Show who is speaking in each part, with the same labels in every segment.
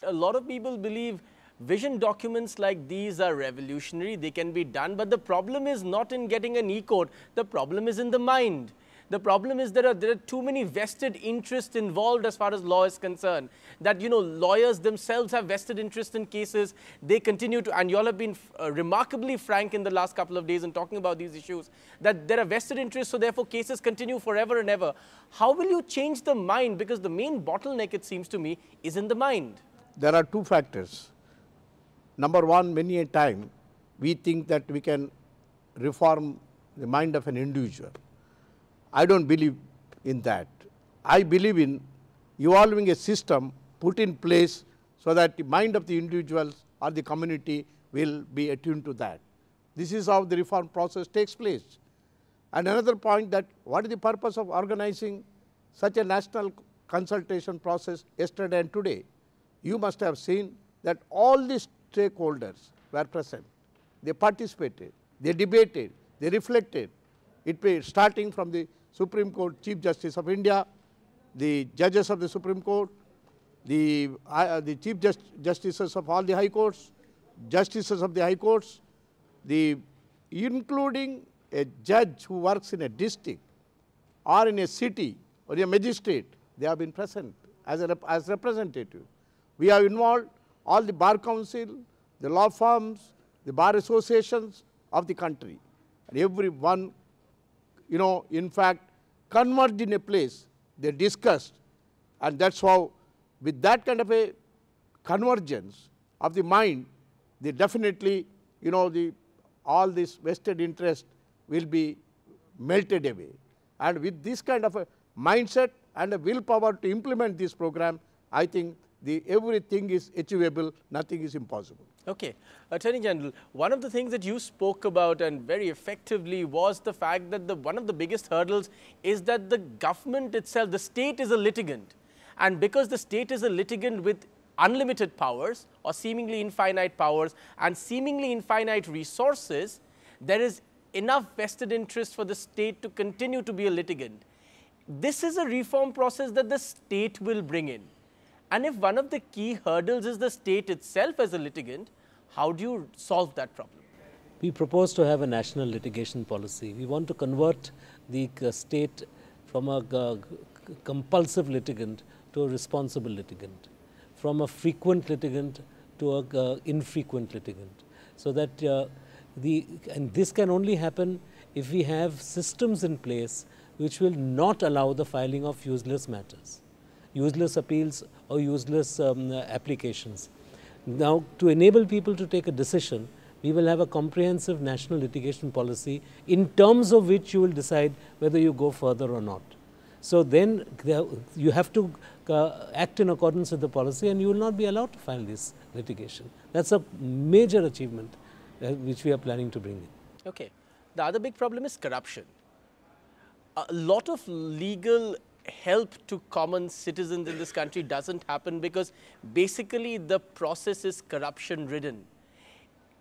Speaker 1: A lot of people believe vision documents like these are revolutionary, they can be done, but the problem is not in getting an e-code, the problem is in the mind. The problem is there are too many vested interests involved as far as law is concerned, that lawyers themselves have vested interest in cases. They continue to, and you all have been remarkably frank in the last couple of days in talking about these issues, that there are vested interests, so therefore cases continue forever and ever. How will you change the mind? Because the main bottleneck, it seems to me, is in the mind.
Speaker 2: There are two factors. Number one, many a time we think that we can reform the mind of an individual. I don't believe in that. I believe in evolving a system put in place so that the mind of the individuals or the community will be attuned to that. This is how the reform process takes place. And another point, that what is the purpose of organizing such a national consultation process yesterday and today? You must have seen that all the stakeholders were present. They participated, they debated, they reflected. Starting from the Supreme Court Chief Justice of India, the judges of the Supreme Court, the Chief Justices of all the High Courts, Justices of the High Courts, including a judge who works in a district or in a city or a magistrate, they have been present as representative. We have involved all the Bar Council, the law firms, the bar associations of the country, and everyone, in fact, converged in a place, they discussed, and that's how, with that kind of a convergence of the mind, they definitely, all this vested interest will be melted away. And with this kind of a mindset and a willpower to implement this program, I think everything is achievable, nothing is impossible.
Speaker 1: Okay. Attorney General, one of the things that you spoke about and very effectively was the fact that one of the biggest hurdles is that the government itself, the state, is a litigant. And because the state is a litigant with unlimited powers or seemingly infinite powers and seemingly infinite resources, there is enough vested interest for the state to continue to be a litigant. This is a reform process that the state will bring in. And if one of the key hurdles is the state itself as a litigant, how do you solve that problem?
Speaker 3: We propose to have a national litigation policy. We want to convert the state from a compulsive litigant to a responsible litigant, from a frequent litigant to a infrequent litigant. So that and this can only happen if we have systems in place which will not allow the filing of useless matters, useless appeals or useless applications. Now, to enable people to take a decision, we will have a comprehensive national litigation policy in terms of which you will decide whether you go further or not. So then you have to act in accordance with the policy, and you will not be allowed to file this litigation. That's a major achievement which we are planning to bring in.
Speaker 1: Okay. The other big problem is corruption. A lot of legal help to common citizens in this country doesn't happen because basically the process is corruption ridden.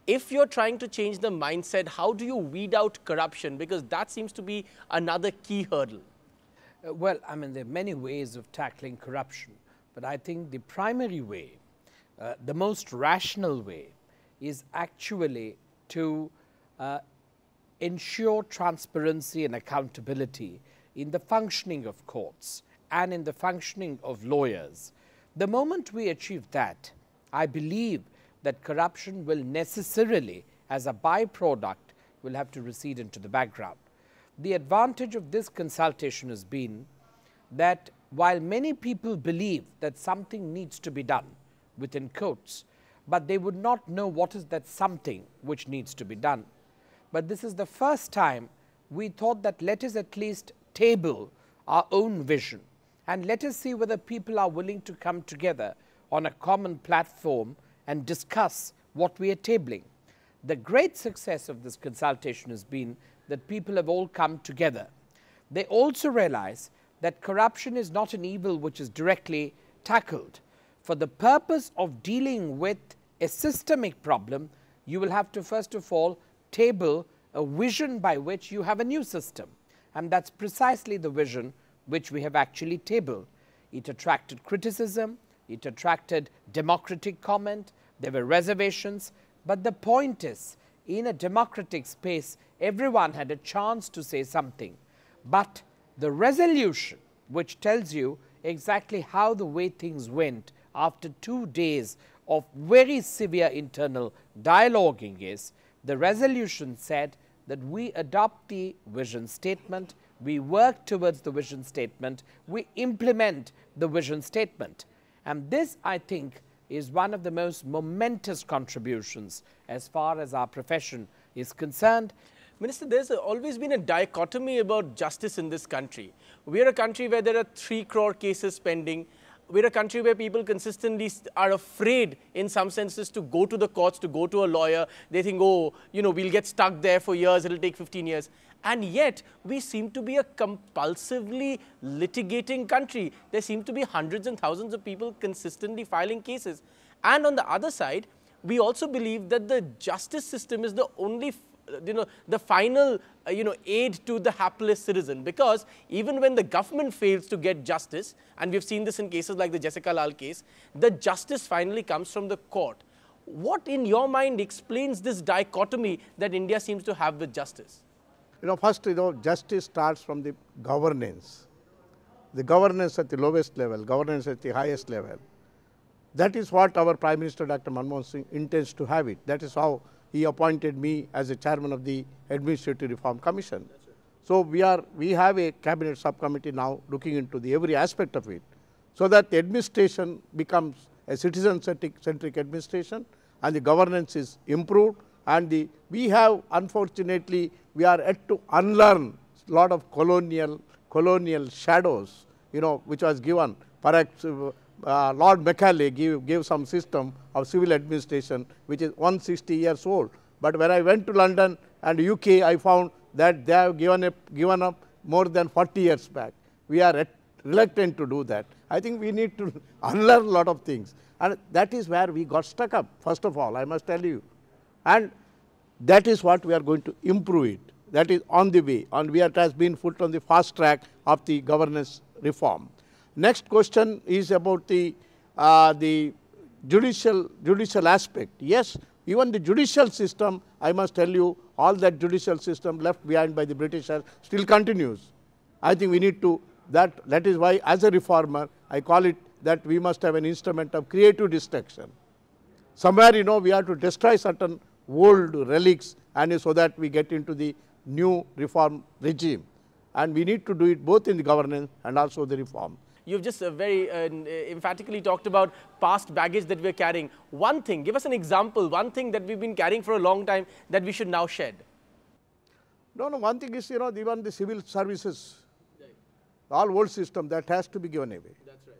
Speaker 1: If you're trying to change the mindset, how do you weed out corruption? Because that seems to be another key hurdle.
Speaker 4: Well, I mean, there are many ways of tackling corruption, but I think the primary way, the most rational way, is actually to ensure transparency and accountability in the functioning of courts and in the functioning of lawyers. The moment we achieve that, I believe that corruption will necessarily, as a byproduct, will have to recede into the background. The advantage of this consultation has been that while many people believe that something needs to be done within courts, but they would not know what is that something which needs to be done. But this is the first time we thought that let us at least table our own vision and let us see whether people are willing to come together on a common platform and discuss what we are tabling. The great success of this consultation has been that people have all come together. They also realize that corruption is not an evil which is directly tackled. For the purpose of dealing with a systemic problem, you will have to first of all table a vision by which you have a new system. And that's precisely the vision which we have actually tabled. It attracted criticism It attracted democratic comment. There were reservations. But the point is, in a democratic space, everyone had a chance to say something. But the resolution, which tells you exactly how the way things went after 2 days of very severe internal dialoguing, is the resolution said that we adopt the vision statement, we work towards the vision statement, we implement the vision statement. And this, I think, is one of the most momentous contributions as far as our profession is concerned.
Speaker 1: Minister, there's always been a dichotomy about justice in this country. We're a country where there are 3 crore cases pending. We're a country where people consistently are afraid, in some senses, to go to the courts, to go to a lawyer. They think, oh, you know, we'll get stuck there for years, it'll take 15 years. And yet, we seem to be a compulsively litigating country. There seem to be hundreds and thousands of people consistently filing cases. And on the other side, we also believe that the justice system is the only the final, aid to the hapless citizen, because even when the government fails to get justice, and we've seen this in cases like the Jessica Lal case, the justice finally comes from the court. What in your mind explains this dichotomy that India seems to have with justice?
Speaker 2: First, justice starts from the governance. The governance at the lowest level, governance at the highest level. That is what our Prime Minister Dr. Manmohan Singh intends to have it. That is how he appointed me as a chairman of the Administrative Reform Commission. So we have a cabinet subcommittee now looking into every aspect of it, so that the administration becomes a citizen-centric administration and the governance is improved. And we have, unfortunately, we are yet to unlearn a lot of colonial shadows, which was given. Perhaps Lord Macaulay gave some system of civil administration which is 160 years old. But when I went to London and UK, I found that they have given up more than 40 years back. We are reluctant to do that. I think we need to unlearn a lot of things. And that is where we got stuck up, first of all, I must tell you. And that is what we are going to improve it. That is on the way. It has been put on the fast track of the governance reform. Next question is about the judicial aspect. Yes, even the judicial system, I must tell you, all that judicial system left behind by the Britishers still continues. I think we need to, that is why as a reformer, I call it that we must have an instrument of creative destruction. Somewhere, we have to destroy certain old relics, and so that we get into the new reform regime. And we need to do it both in the governance and also the reform.
Speaker 1: You've just very emphatically talked about past baggage that we're carrying. One thing, give us an example, one thing that we've been carrying for a long time that we should now shed.
Speaker 2: No, one thing is, even the civil services, all old system, that has to be given away.
Speaker 1: That's right.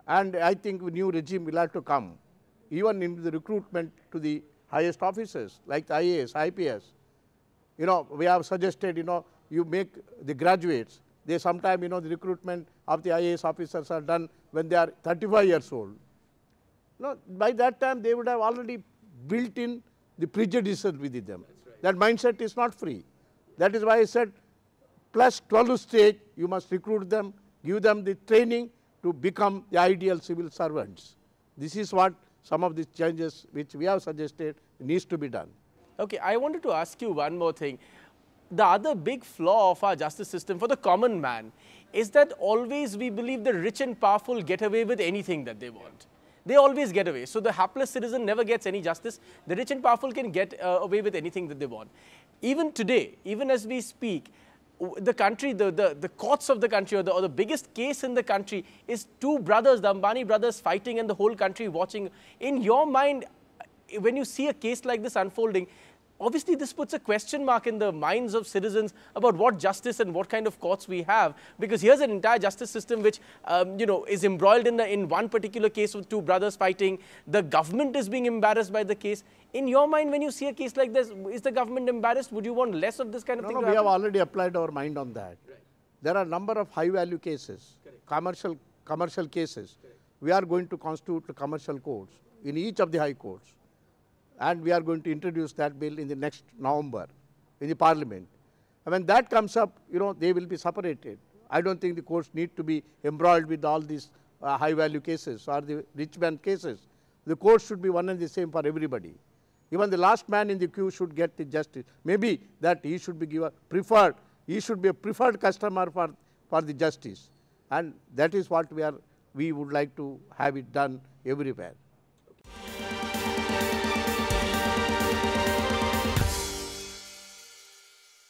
Speaker 2: And I think a new regime will have to come, even in the recruitment to the highest officers, like the IAS, IPS. We have suggested, you make the graduates, they sometimes, the recruitment of the IAS officers are done when they are 35 years old. By that time, they would have already built in the prejudices within them. Right. That mindset is not free. That is why I said, plus 12 stage, you must recruit them, give them the training to become the ideal civil servants. This is what some of the changes which we have suggested needs to be done.
Speaker 1: Okay, I wanted to ask you one more thing. The other big flaw of our justice system for the common man is that always we believe the rich and powerful get away with anything that they want. They always get away. So the hapless citizen never gets any justice. The rich and powerful can get away with anything that they want. Even today, even as we speak, the country, the courts of the country, or the biggest case in the country is 2 brothers, the Ambani brothers, fighting and the whole country watching. In your mind, when you see a case like this unfolding, obviously this puts a question mark in the minds of citizens about what justice and what kind of courts we have, because here's an entire justice system which is embroiled in one particular case with 2 brothers fighting. The government is being embarrassed by the case. In your mind, when you see a case like this, is the government embarrassed? Would you want less of this kind of thing to happen?
Speaker 2: We have already applied our mind on that.
Speaker 1: Right.
Speaker 2: There are a number of high value cases, commercial cases.
Speaker 1: Correct.
Speaker 2: We are going to constitute the commercial courts in each of the high courts. And we are going to introduce that bill in the next November in the Parliament. And when that comes up, they will be separated. I don't think the courts need to be embroiled with all these high value cases or the rich man cases. The court should be one and the same for everybody. Even the last man in the queue should get the justice. Maybe that he should be given preferred, he should be a preferred customer for the justice. And that is what we would like to have it done everywhere.